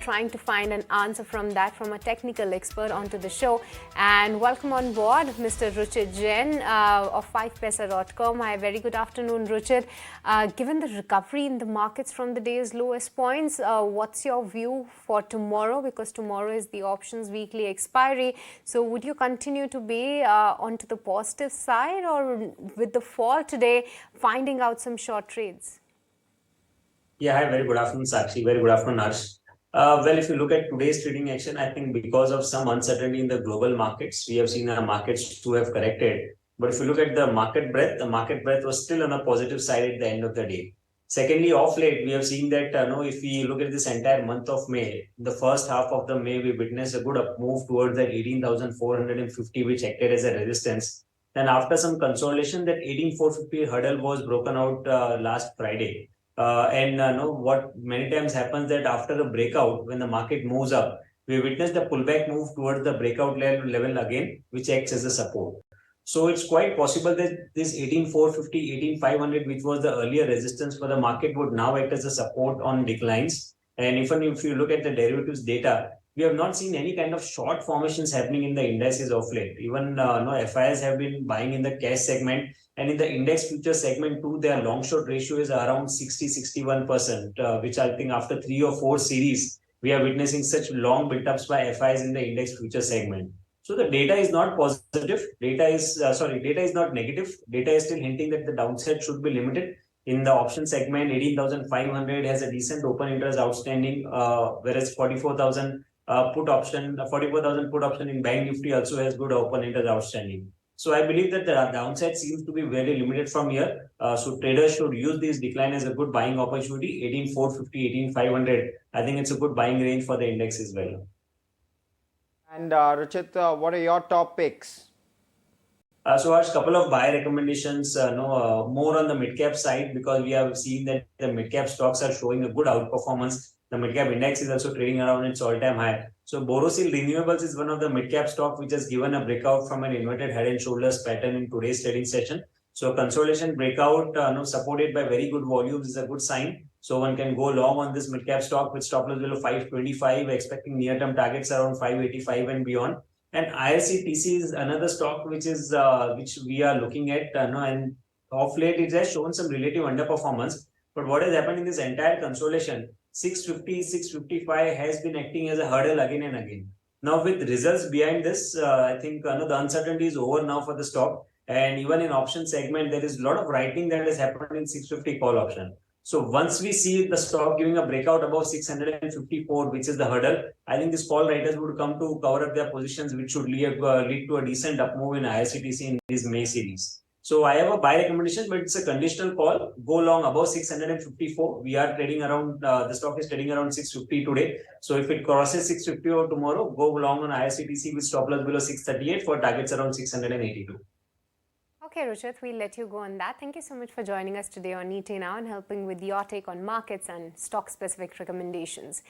trying to find an answer from that from a technical expert onto the show. And welcome on board, Mr. Ruchit Jain of 5paisa.com. Hi, very good afternoon, Ruchit. Given the recovery in the markets from the day's lowest points, what's your view for tomorrow? Because tomorrow is the options weekly expiry. So would you continue to be onto the positive side, or with the fall today, finding out some short trades? Yeah, hi, very good afternoon, Sakshi. Very good afternoon, Harsh. Well, if you look at today's trading action, I think because of some uncertainty in the global markets, we have seen our markets to have corrected. But if you look at the market breadth was still on a positive side at the end of the day. Secondly, off late, we have seen that if we look at this entire month of May, the first half of the May, we witnessed a good up move towards that 18,450, which acted as a resistance. Then after some consolidation, that 18,450 hurdle was broken out last Friday. What many times happens that after a breakout, when the market moves up, we witness the pullback move towards the breakout level again, which acts as a support. So it's quite possible that this 18,450, 18,500, which was the earlier resistance for the market, would now act as a support on declines. And even if you look at the derivatives data, we have not seen any kind of short formations happening in the indices of late. Even FIs have been buying in the cash segment, and in the index future segment too, their long short ratio is around 60-61%, which I think after 3 or 4 series, we are witnessing such long build-ups by FIs in the index future segment. So the data is not positive. Data is not negative. Data is still hinting that the downside should be limited. In the option segment, 18,500 has a decent open interest outstanding, whereas 44,000 44,000 put option in Bank Nifty also has good open interest outstanding. So I believe that the downside seems to be very limited from here. So traders should use this decline as a good buying opportunity. 18,450, 18,500. I think it's a good buying range for the index as well. And Ruchit, what are your top picks? So a couple of buy recommendations, more on the mid cap side, because we have seen that the mid cap stocks are showing a good outperformance. The mid cap index is also trading around its all-time high. So Borosil Renewables is one of the mid cap stock which has given a breakout from an inverted head and shoulders pattern in today's trading session. So consolidation breakout, supported by very good volumes, is a good sign. So one can go long on this mid cap stock with stop loss below 525, expecting near-term targets around 585 and beyond. And IRCTC is another stock which we are looking at, and of late it has shown some relative underperformance. But what has happened in this entire consolidation, 650, 655 has been acting as a hurdle again and again. Now with results behind this, I think the uncertainty is over now for the stock. And even in option segment, there is a lot of writing that has happened in 650 call option. So once we see the stock giving a breakout above 654, which is the hurdle, I think these call writers would come to cover up their positions, which should lead to a decent up move in IRCTC in this May series. So I have a buy recommendation, but it's a conditional call. Go long above 654. We are trading around, the stock is trading around 650 today. So if it crosses 650 or tomorrow, go long on IRCTC with stop loss below 638 for targets around 682. Okay, Ruchit, we'll let you go on that. Thank you so much for joining us today on ET Now and helping with your take on markets and stock-specific recommendations.